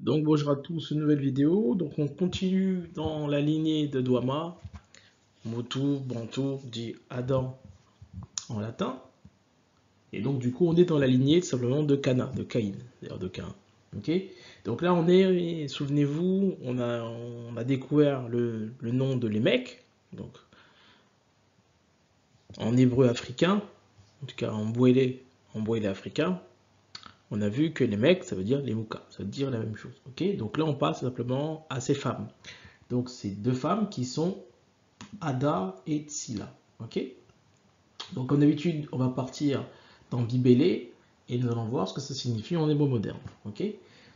Donc bonjour à tous, une nouvelle vidéo. Donc on continue dans la lignée de Douama. Motu, Bantu, dit Adam en latin. Et donc du coup on est dans la lignée simplement de Cana, de Caïn, d'ailleurs de Cain. Ok. Donc là on est, souvenez-vous, on a découvert le nom de Lémec, donc en hébreu africain, en tout cas en bouélé africain. On a vu que les mecs, ça veut dire les moukas, ça veut dire la même chose. Ok. Donc là on passe simplement à ces femmes. Donc c'est deux femmes qui sont Ada et Tsila. Ok. Donc comme d'habitude, on va partir dans Bibélé et nous allons voir ce que ça signifie en hébreu moderne. Ok.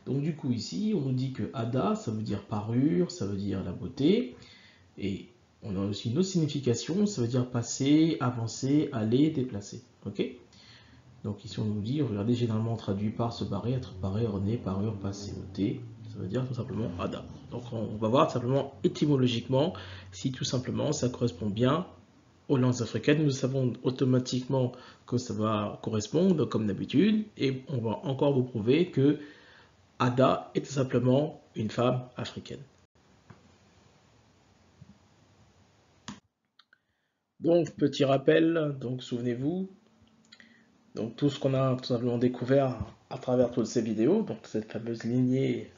Donc du coup ici, on nous dit que Ada, ça veut dire parure, ça veut dire la beauté. Et on a aussi une autre signification, ça veut dire passer, avancer, aller, déplacer. Ok. Donc ici on nous dit, regardez, généralement traduit par se barrer, être paré, orné, parure, passer, ôter. Ça veut dire tout simplement Ada. Donc on va voir simplement étymologiquement si tout simplement ça correspond bien aux langues africaines. Nous savons automatiquement que ça va correspondre comme d'habitude et on va encore vous prouver que Ada est tout simplement une femme africaine. Donc petit rappel, donc souvenez-vous, donc tout ce qu'on a tout simplement découvert à travers toutes ces vidéos, donc cette fameuse lignée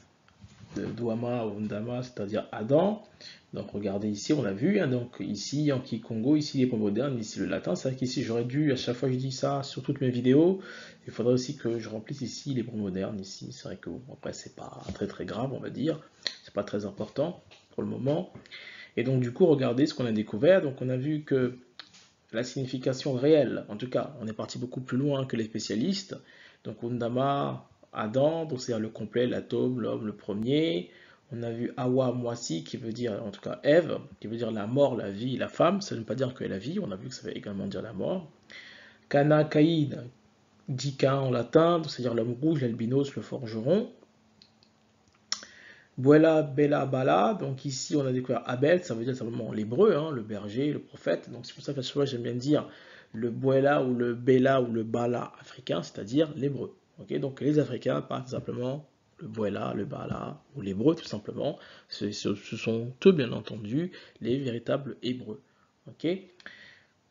de Douama ou Ndama, c'est-à-dire Adam. Donc regardez ici, on l'a vu, hein, donc ici Yankee Congo, ici les points modernes, ici le latin. C'est vrai qu'ici j'aurais dû, à chaque fois que je dis ça sur toutes mes vidéos, il faudrait aussi que je remplisse ici les points modernes. Ici, c'est vrai que bon, après c'est pas très très grave, on va dire, c'est pas très important pour le moment. Et donc du coup, regardez ce qu'on a découvert. Donc on a vu que la signification réelle, en tout cas, on est parti beaucoup plus loin que les spécialistes. Donc Undama, Adam, donc c'est-à-dire le complet, l'atome, l'homme, le premier. On a vu Hawa, Moissi, qui veut dire, en tout cas Ève, qui veut dire la mort, la vie, la femme. Ça ne veut pas dire que la vie, on a vu que ça veut également dire la mort. Kana, Caïd, dit Cain en latin, c'est-à-dire l'homme rouge, l'albinos, le forgeron. Buela, Bela, Bala, donc ici on a découvert Abel, ça veut dire simplement l'hébreu, hein, le berger, le prophète, donc c'est pour ça que chaque fois j'aime bien dire le Buela ou le Bela ou le Bala africain, c'est-à-dire l'hébreu. Okay, donc les Africains parlent simplement le Buela, le Bala ou l'hébreu tout simplement, ce sont eux bien entendu les véritables hébreux. Okay.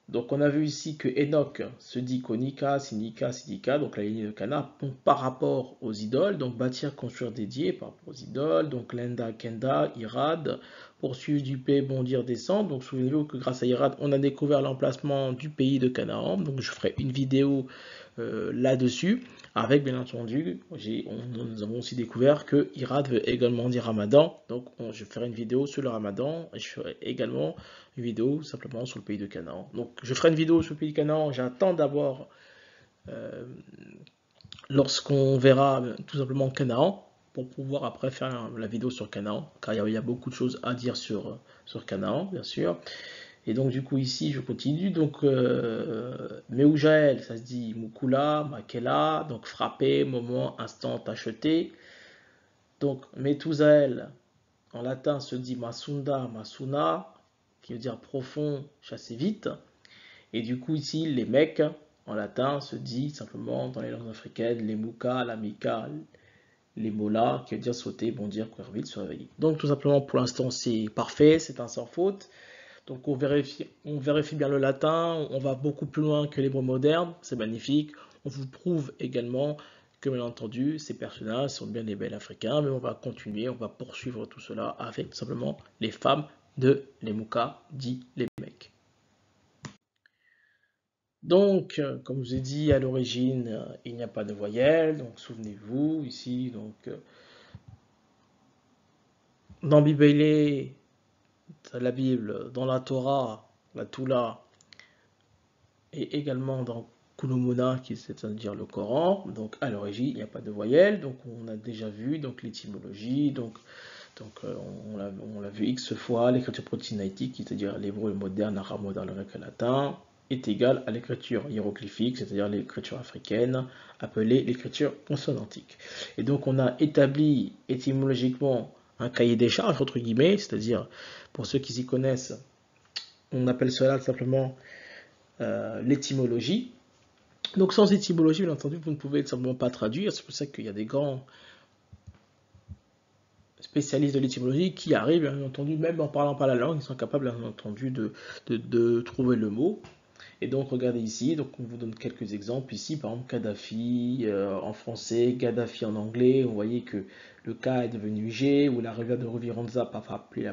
Donc on a vu ici que Enoch se dit Konika, Sinika, Sidika, donc la lignée de Cana, par rapport aux idoles, donc bâtir, construire, dédier par rapport aux idoles, donc Lenda, Kenda, Irad, poursuivre du pays, bondir, descendre. Donc souvenez-vous que grâce à Irad, on a découvert l'emplacement du pays de Canaan, donc je ferai une vidéo là-dessus, avec bien entendu, nous avons aussi découvert que Irad veut également dire Ramadan, donc je ferai une vidéo sur le Ramadan, et je ferai également une vidéo simplement sur le pays de Canaan. Donc je ferai une vidéo sur le pays de Canaan, j'attends d'abord lorsqu'on verra tout simplement Canaan, pour pouvoir après faire la vidéo sur Canaan, car il y a beaucoup de choses à dire sur Canaan, bien sûr. Et donc du coup ici je continue, donc Meujael, ça se dit Mukula, Makela, donc frapper, moment, instant, acheter. Donc Methusael, en latin se dit Masunda, Masuna, qui veut dire profond, chasser vite. Et du coup ici les mecs, en latin se dit simplement dans les langues africaines, les Muka, la Mika, les Mola, qui veut dire sauter, bondir, courir vite, se réveiller. Donc tout simplement pour l'instant c'est parfait, c'est un sans faute. Donc on vérifie bien le latin, on va beaucoup plus loin que l'hébreu moderne, c'est magnifique. On vous prouve également que bien entendu ces personnages sont bien des belles africains, mais on va continuer, on va poursuivre tout cela avec tout simplement les femmes de les Mouka, dit les mecs. Donc, comme je vous ai dit, à l'origine, il n'y a pas de voyelle, donc souvenez-vous, ici, donc, dans Bibélé, la Bible, dans la Torah, la Toula, et également dans Kulumuna, qui c'est-à-dire le Coran, donc à l'origine, il n'y a pas de voyelle, donc on a déjà vu donc l'étymologie, donc on l'a vu X fois, l'écriture proto-sinaïtique, c'est-à-dire l'hébreu moderne, l'arabe moderne, le grec et le latin, est égal à l'écriture hiéroglyphique, c'est-à-dire l'écriture africaine, appelée l'écriture consonantique. Et donc on a établi étymologiquement un cahier des charges, entre guillemets, c'est-à-dire, pour ceux qui s'y connaissent, on appelle cela simplement l'étymologie. Donc sans étymologie, bien entendu, vous ne pouvez tout simplement pas traduire, c'est pour ça qu'il y a des grands spécialistes de l'étymologie qui arrivent, bien entendu, même en parlant pas la langue, ils sont capables, bien entendu, de trouver le mot. Et donc, regardez ici, donc on vous donne quelques exemples. Ici, par exemple, Kadhafi en français, Gaddafi en anglais. Vous voyez que le K est devenu G, ou la rivière de Roviranza, pas appelée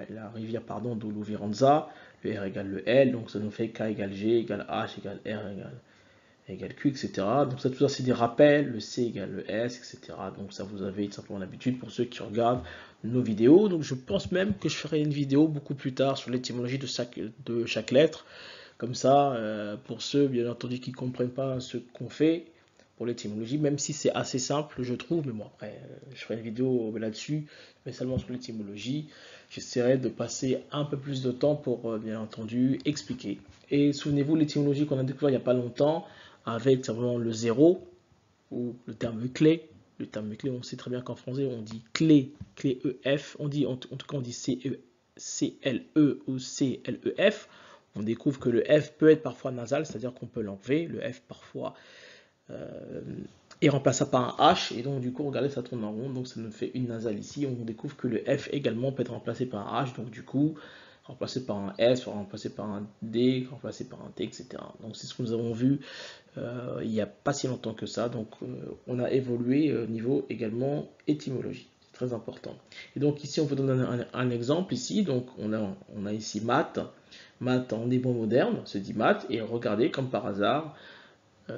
la rivière pardon, de Roviranza. Le R égale le L, donc ça nous fait K égale G égale H égale R égale Q, etc. Donc ça, tout ça, c'est des rappels. Le C égale le S, etc. Donc ça, vous avez tout simplement l'habitude pour ceux qui regardent nos vidéos. Donc je pense même que je ferai une vidéo beaucoup plus tard sur l'étymologie de chaque lettre. Comme ça, pour ceux, bien entendu, qui ne comprennent pas ce qu'on fait pour l'étymologie, même si c'est assez simple, je trouve, mais bon, après, je ferai une vidéo là-dessus, mais seulement sur l'étymologie. J'essaierai de passer un peu plus de temps pour, bien entendu, expliquer. Et souvenez-vous, l'étymologie qu'on a découvert il n'y a pas longtemps, avec simplement le zéro, ou le terme clé. Le terme clé, on sait très bien qu'en français, on dit clé, clé EF, on dit, en tout cas, on dit CLE ou CLEF. On découvre que le F peut être parfois nasal, c'est-à-dire qu'on peut l'enlever. Le F parfois est remplaçable par un H, et donc du coup, regardez, ça tourne en rond, donc ça nous fait une nasale ici. On découvre que le F également peut être remplacé par un H, donc du coup, remplacé par un S, remplacé par un D, remplacé par un T, etc. Donc c'est ce que nous avons vu il n'y a pas si longtemps que ça, donc on a évolué au niveau également étymologie. C'est très important. Et donc ici, on vous donne un exemple ici, donc on a ici maths. Maths en hébreu moderne se dit maths, et regardez, comme par hasard,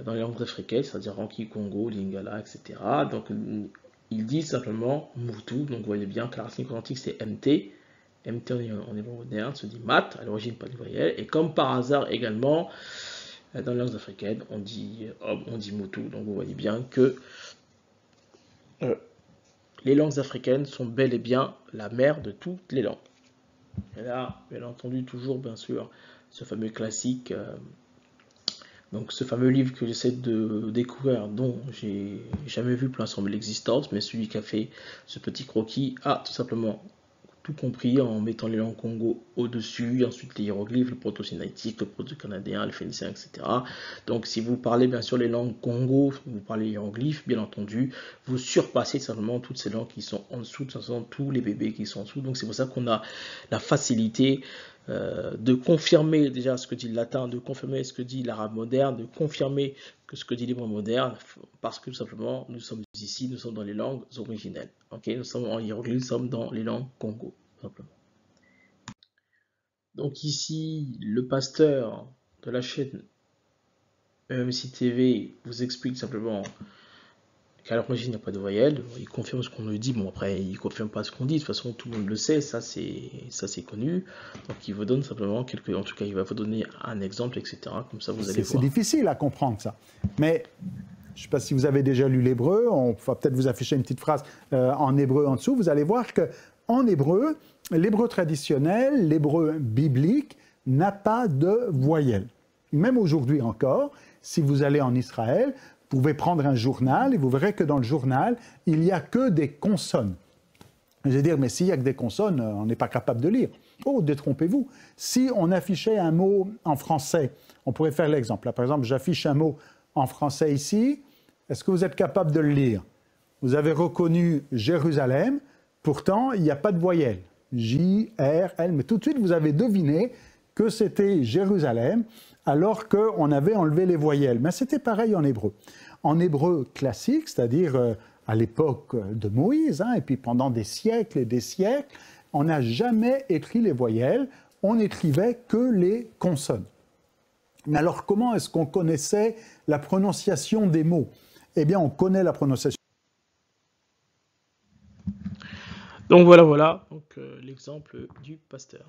dans les langues africaines, c'est-à-dire Anki, Congo, Lingala, etc. Donc il dit simplement Moutou, donc vous voyez bien que la racine quantique c'est MT. MT en hébreu moderne se dit maths, à l'origine pas de voyelle, et comme par hasard également, dans les langues africaines, on dit homme, on dit Moutou. Donc vous voyez bien que euh, les langues africaines sont bel et bien la mère de toutes les langues. Et là, bien entendu, toujours, bien sûr, ce fameux classique, donc ce fameux livre que j'essaie de découvrir, dont j'ai jamais vu pour l'instant l'existence, mais celui qui a fait ce petit croquis a tout simplement tout compris en mettant les langues Congo au-dessus, ensuite les hiéroglyphes, le proto-sinaïtique, le proto-canadien, le phénicien, etc. Donc si vous parlez bien sûr les langues Congo, vous parlez hiéroglyphes, bien entendu, vous surpassez simplement toutes ces langues qui sont en dessous, tous les bébés qui sont en dessous. Donc c'est pour ça qu'on a la facilité de confirmer déjà ce que dit le latin, de confirmer ce que dit l'arabe moderne, de confirmer que ce que dit l'hébreu moderne, parce que tout simplement, nous sommes ici, nous sommes dans les langues originelles. Okay, nous sommes en hiéroglyphe, nous sommes dans les langues Congo, simplement. Donc ici, le pasteur de la chaîne EMC TV vous explique simplement qu'à l'origine, il n'y a pas de voyelle. Il confirme ce qu'on nous dit. Bon, après, il ne confirme pas ce qu'on dit. De toute façon, tout le monde le sait. Ça, c'est connu. Donc, il vous donne simplement quelques... En tout cas, il va vous donner un exemple, etc. Comme ça, vous allez voir. C'est difficile à comprendre, ça. Mais je ne sais pas si vous avez déjà lu l'hébreu. On va peut-être vous afficher une petite phrase en hébreu en dessous. Vous allez voir qu'en hébreu, l'hébreu traditionnel, l'hébreu biblique, n'a pas de voyelle. Même aujourd'hui encore, si vous allez en Israël, vous pouvez prendre un journal et vous verrez que dans le journal, il n'y a que des consonnes. Je vais dire, mais s'il n'y a que des consonnes, on n'est pas capable de lire. Oh, détrompez-vous. Si on affichait un mot en français, on pourrait faire l'exemple. Là, par exemple, j'affiche un mot en français ici. Est-ce que vous êtes capable de le lire? Vous avez reconnu Jérusalem, pourtant, il n'y a pas de voyelle. J, R, L, mais tout de suite, vous avez deviné que c'était Jérusalem, alors qu'on avait enlevé les voyelles. Mais c'était pareil en hébreu. En hébreu classique, c'est-à-dire à l'époque de Moïse, et puis pendant des siècles et des siècles, on n'a jamais écrit les voyelles, on n'écrivait que les consonnes. Mais alors, comment est-ce qu'on connaissait la prononciation des mots? Eh bien, on connaît la prononciation. Donc voilà, donc, l'exemple du pasteur.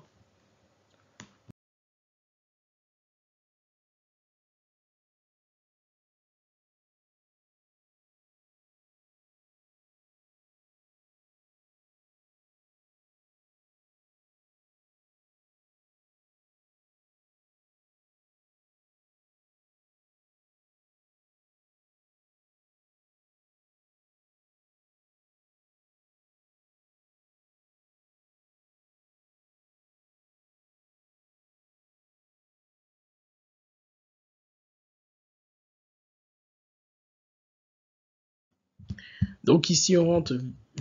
Donc ici, on rentre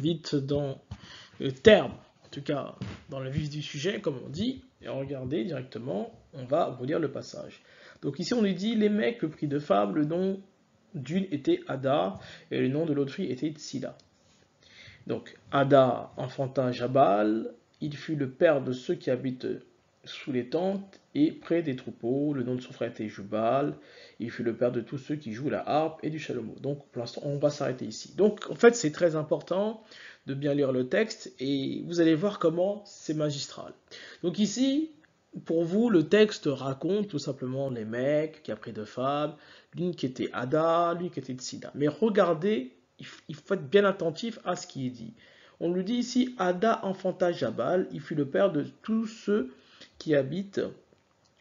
vite dans terme, en tout cas dans le vif du sujet, comme on dit, et regardez directement, on va relire le passage. Donc ici on lui dit, les mecs pris de femme, le nom d'une était Ada, et le nom de l'autre fille était Tsila. Donc Ada enfanta Jabal, il fut le père de ceux qui habitent sous les tentes et près des troupeaux. Le nom de son frère était Jubal, il fut le père de tous ceux qui jouent la harpe et du chalumeau. Donc pour l'instant on va s'arrêter ici. Donc en fait c'est très important de bien lire le texte et vous allez voir comment c'est magistral. Donc ici, pour vous, le texte raconte tout simplement les mecs qui a pris deux femmes, l'une qui était Ada, l'une qui était Tsida. Mais regardez, il faut être bien attentif à ce qui est dit. On nous dit ici, Ada enfanta Jabal, il fut le père de tous ceux qui habitent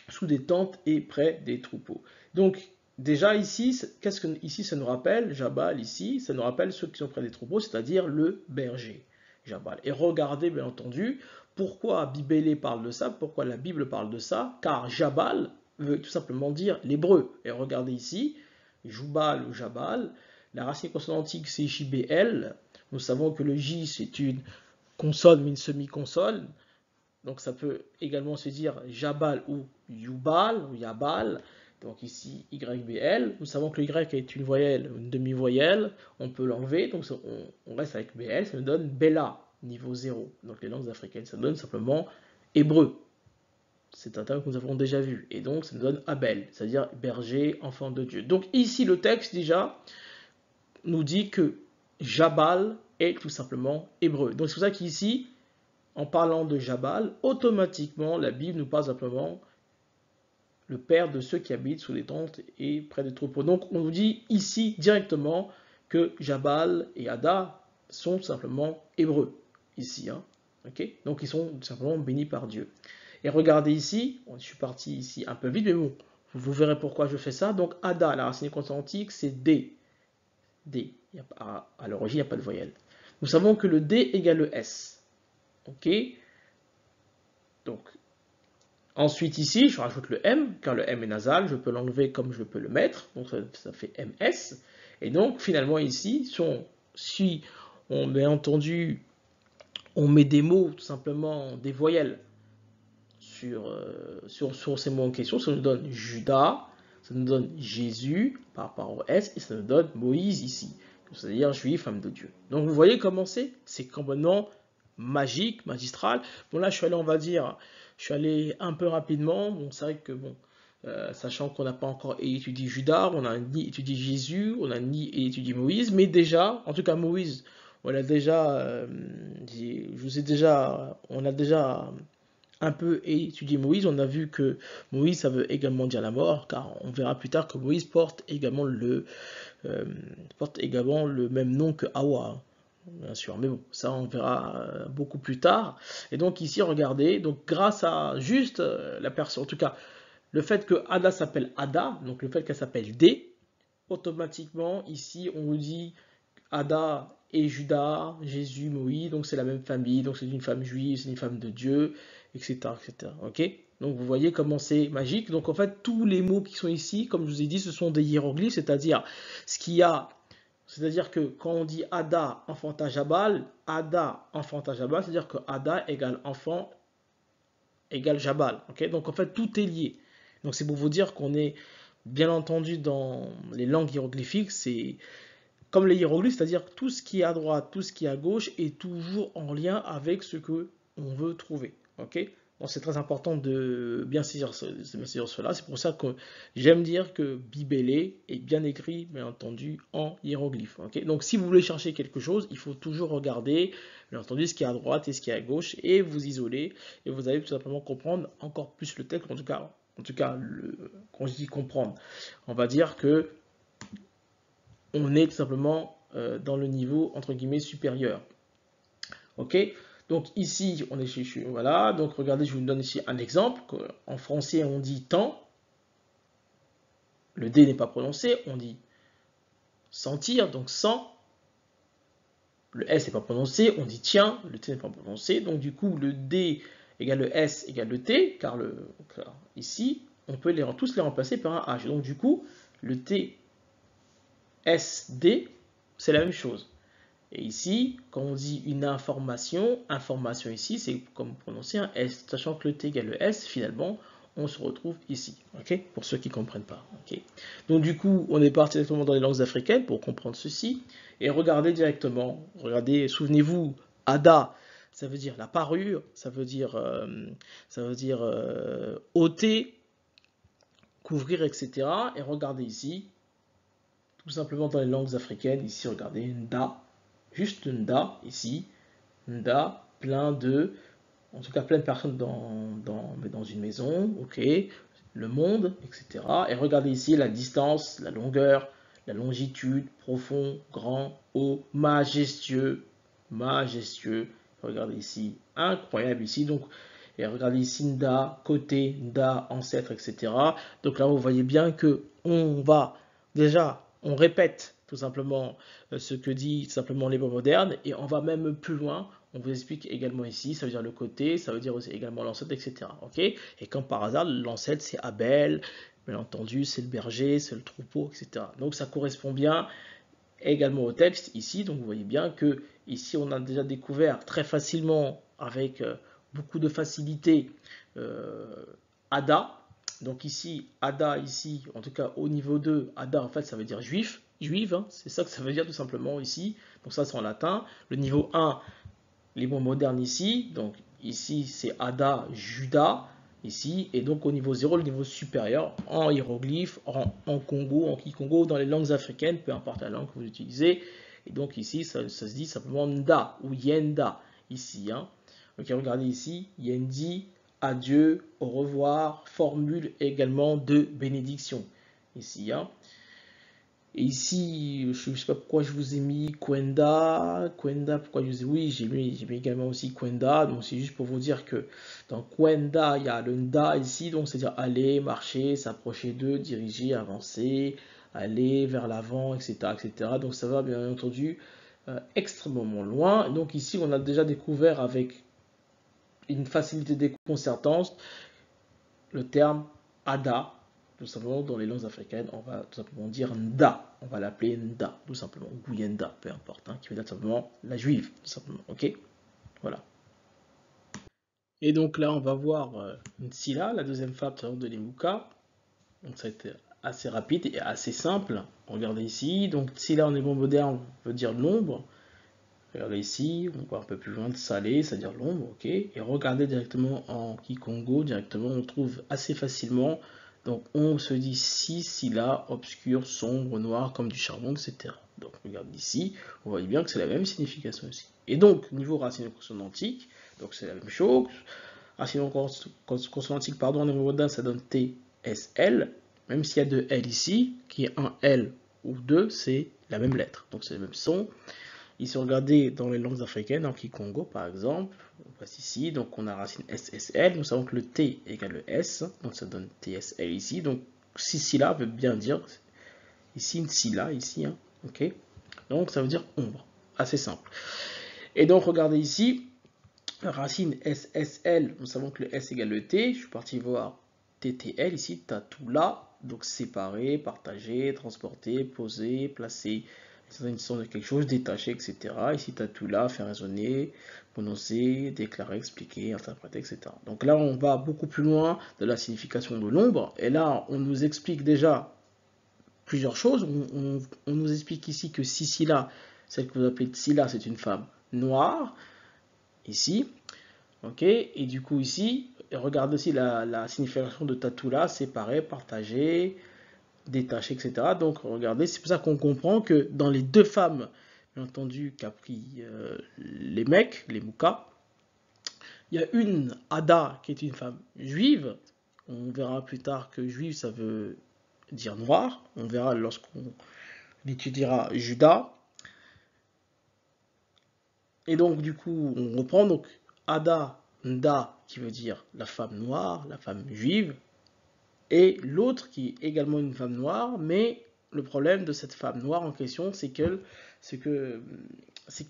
sous des tentes et près des troupeaux. Donc, déjà ici, qu'est-ce que ici ça nous rappelle? Jabal ici, ça nous rappelle ceux qui sont près des troupeaux, c'est-à-dire le berger. Jabal. Et regardez bien entendu, pourquoi Bibélé parle de ça, pourquoi la Bible parle de ça, car Jabal veut tout simplement dire l'hébreu. Et regardez ici, Jubal ou Jabal, la racine consonantique c'est JBL, nous savons que le J c'est une consonne mais une semi-consonne, donc ça peut également se dire Jabal ou Yubal ou Yabal. Donc ici YBL. Nous savons que le Y est une voyelle, une demi-voyelle. On peut l'enlever. Donc on reste avec BL. Ça nous donne Bella, niveau 0. Donc les langues africaines, ça donne simplement hébreu. C'est un terme que nous avons déjà vu. Et donc ça nous donne Abel, c'est-à-dire berger, enfant de Dieu. Donc ici le texte déjà nous dit que Jabal est tout simplement hébreu. Donc c'est pour ça qu'ici, en parlant de Jabal, automatiquement, la Bible nous parle simplement le père de ceux qui habitent sous les tentes et près des troupeaux. Donc, on nous dit ici directement que Jabal et Ada sont simplement hébreux, ici. Hein, okay. Donc, ils sont simplement bénis par Dieu. Et regardez ici, je suis parti ici un peu vite, mais bon, vous verrez pourquoi je fais ça. Donc, Ada, la racine consonantique, c'est D. D. À l'origine, il n'y a pas de voyelle. Nous savons que le D égale le S. Ok. Donc, ensuite ici, je rajoute le M, car le M est nasal, je peux l'enlever comme je peux le mettre, donc ça fait MS. Et donc, finalement ici, si on met entendu, on met des mots, tout simplement des voyelles sur ces mots en question, ça nous donne Judas, ça nous donne Jésus par rapport au S, et ça nous donne Moïse ici, c'est-à-dire juif, femme de Dieu. Donc vous voyez comment c'est complètement magique, magistral. Bon là je suis allé, on va dire, je suis allé un peu rapidement. Bon c'est vrai que bon, sachant qu'on n'a pas encore étudié Judas, on n'a ni étudié Jésus, on n'a ni étudié Moïse, mais déjà, en tout cas Moïse, on a déjà, on a déjà un peu étudié Moïse. On a vu que Moïse ça veut également dire la mort, car on verra plus tard que Moïse porte également le même nom que Hawa. Bien sûr, mais bon, ça on verra beaucoup plus tard. Et donc ici, regardez, donc grâce à juste la personne, en tout cas, le fait que Ada s'appelle Ada, donc le fait qu'elle s'appelle D, automatiquement, ici, on nous dit Ada et Judas, Jésus, Moïse, donc c'est la même famille, donc c'est une femme juive, c'est une femme de Dieu, etc., etc. Ok? Donc vous voyez comment c'est magique. Donc en fait, tous les mots qui sont ici, comme je vous ai dit, ce sont des hiéroglyphes, c'est-à-dire ce qu'il y a. C'est-à-dire que quand on dit Ada enfanta Jabal, Ada enfanta Jabal, c'est-à-dire que Ada égale enfant égale Jabal. Okay, donc en fait, tout est lié. Donc c'est pour vous dire qu'on est, bien entendu, dans les langues hiéroglyphiques, c'est comme les hiéroglyphes, c'est-à-dire que tout ce qui est à droite, tout ce qui est à gauche est toujours en lien avec ce que on veut trouver. Ok? Donc c'est très important de bien saisir cela. C'est pour ça que j'aime dire que Bibélé est bien écrit, bien entendu, en hiéroglyphe. Okay? Donc si vous voulez chercher quelque chose, il faut toujours regarder, bien entendu, ce qui est à droite et ce qui est à gauche, et vous isoler, et vous allez tout simplement comprendre encore plus le texte. En tout cas, quand je dis comprendre, on va dire que on est tout simplement dans le niveau entre guillemets supérieur. Ok? Donc ici, on est chez voilà. Donc regardez, je vous donne ici un exemple. En français, on dit temps. Le D n'est pas prononcé. On dit sentir, donc sans. Le S n'est pas prononcé. On dit tiens. Le T n'est pas prononcé. Donc du coup, le D égale le S égale le T. Car ici, on peut tous les remplacer par un H. Donc du coup, le T, S, D, c'est la même chose. Et ici, quand on dit une information, information ici, c'est comme prononcer un S, sachant que le T égale le S, finalement, on se retrouve ici, ok, pour ceux qui ne comprennent pas. Ok. Donc du coup, on est parti directement dans les langues africaines pour comprendre ceci, et regardez directement, regardez, souvenez-vous, Ada, ça veut dire la parure, ça veut dire ôter, couvrir, etc. Et regardez ici, tout simplement dans les langues africaines, ici, regardez, Nda, juste Nda, ici, Nda, plein de, en tout cas plein de personnes dans une maison, ok, le monde, etc. Et regardez ici la distance, la longueur, la longitude, profond, grand, haut, majestueux, majestueux. Regardez ici, incroyable ici. Donc, et regardez ici Nda, côté, Nda, ancêtre, etc. Donc là, vous voyez bien que on va déjà, on répète tout simplement ce que dit tout simplement l'hébreu moderne et on va même plus loin. On vous explique également ici, ça veut dire le côté, ça veut dire aussi également l'ancêtre, etc. Ok. Et comme par hasard, l'ancêtre c'est Abel, bien entendu, c'est le berger, c'est le troupeau, etc. Donc ça correspond bien également au texte ici. Donc vous voyez bien que ici on a déjà découvert très facilement avec beaucoup de facilité Ada. Donc ici, Ada, ici, en tout cas au niveau 2, Ada en fait ça veut dire juif, juive, hein, c'est ça que ça veut dire tout simplement ici. Donc ça c'est en latin. Le niveau 1, les mots modernes ici, donc ici c'est Ada, Juda, ici, et donc au niveau 0, le niveau supérieur, en hiéroglyphe, en Congo, en Kikongo, dans les langues africaines, peu importe la langue que vous utilisez, et donc ici ça se dit simplement Nda ou Yenda, ici, hein. Ok, regardez ici, Yendi, adieu, au revoir, formule également de bénédiction, ici, hein. Et ici, je ne sais pas pourquoi je vous ai mis Kwenda. Kwenda, pourquoi je vous ai... Oui, j'ai mis également aussi Kwenda. Donc c'est juste pour vous dire que dans Kwenda, il y a le Nda ici. Donc c'est-à-dire aller, marcher, s'approcher d'eux, diriger, avancer, aller vers l'avant, etc., etc. Donc ça va bien entendu extrêmement loin. Donc ici, on a déjà découvert avec une facilité déconcertante le terme Ada. Tout simplement, dans les langues africaines, on va tout simplement dire Nda. On va l'appeler Nda, tout simplement. Ou Guyenda, peu importe. Hein, qui veut dire tout simplement la juive, tout simplement. Ok. Voilà. Et donc là, on va voir Ntsila, la deuxième femme de l'Imuka. Donc ça a été assez rapide et assez simple. Regardez ici. Donc Ntsila en hébreu moderne veut dire l'ombre. Regardez ici, on voit un peu plus loin de salé, c'est-à-dire l'ombre, ok. Et regardez directement en Kikongo, directement, on trouve assez facilement. Donc on se dit si, là, obscur, sombre, noir, comme du charbon, etc. Donc regardez ici, on voit bien que c'est la même signification aussi. Et donc, niveau racine consonantique, donc c'est la même chose. Racine consonantique, pardon, en hébreu moderne, ça donne TSL. Même s'il y a deux L ici, qui est un L ou deux, c'est la même lettre. Donc c'est le même son. Ici, regardez dans les langues africaines, en Kikongo par exemple, on passe ici, donc on a racine SSL, nous savons que le T égale le S, donc ça donne TSL ici, donc Sisila veut bien dire, ici une Sila, ici, hein, ok, donc ça veut dire ombre, assez simple. Et donc regardez ici, racine SSL, nous savons que le S égale le T, je suis parti voir TTL ici, Tatula, donc séparer, partager, transporter, poser, placer. C'est une sorte de quelque chose, détaché, etc. Ici, tu as tout là, faire raisonner, prononcer, déclarer, expliquer, interpréter, etc. Donc là, on va beaucoup plus loin de la signification de l'ombre. Et là, on nous explique déjà plusieurs choses. On nous explique ici que Sisila, celle que vous appelez Tsila, c'est une femme noire, ici. Ok. Et du coup, ici, regardez aussi la signification de Tatula, séparer, partager, détaché, etc. Donc regardez, c'est pour ça qu'on comprend que dans les deux femmes, bien entendu, qu'a pris les mecs, les Moukas, il y a une Ada qui est une femme juive. On verra plus tard que juive ça veut dire noir. On verra lorsqu'on étudiera Judas. Et donc du coup, on reprend donc Ada, Nda qui veut dire la femme noire, la femme juive, et l'autre qui est également une femme noire, mais le problème de cette femme noire en question, c'est que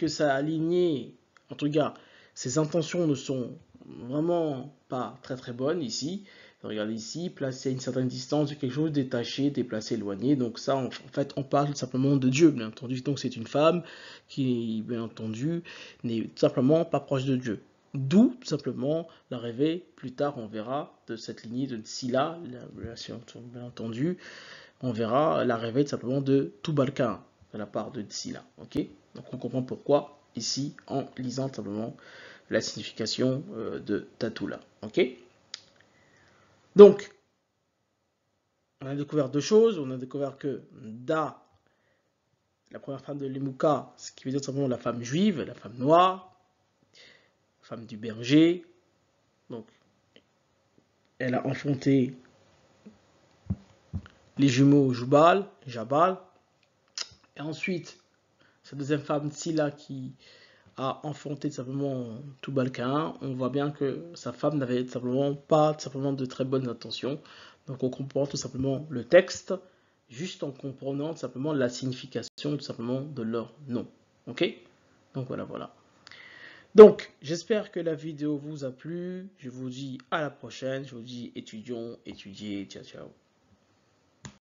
ça a aligné, en tout cas, ses intentions ne sont vraiment pas très très bonnes ici, Regardez ici, placé à une certaine distance de quelque chose, détaché, déplacé, éloigné. Donc ça, en fait, on parle simplement de Dieu, bien entendu. Donc c'est une femme qui, bien entendu, n'est tout simplement pas proche de Dieu. D'où, tout simplement, l'arrivée, plus tard, on verra, de cette lignée de Scylla, bien entendu, on verra l'arrivée tout simplement de Tubalcain, de la part de Scylla. Ok. Donc on comprend pourquoi, ici, en lisant simplement la signification de Tatula. Ok. Donc, on a découvert deux choses. On a découvert que Da, la première femme de Lemuka, ce qui veut dire simplement la femme juive, la femme noire, la femme du berger. Donc, elle a enfanté les jumeaux Jabal. Et ensuite, sa deuxième femme, Scylla, qui a enfanté simplement Tubalcain, on voit bien que sa femme n'avait simplement pas de très bonnes intentions. Donc on comprend tout simplement le texte, juste en comprenant tout simplement la signification tout simplement de leur nom. Ok? Donc voilà. Donc j'espère que la vidéo vous a plu. Je vous dis à la prochaine. Je vous dis étudions, étudiez. Ciao, ciao.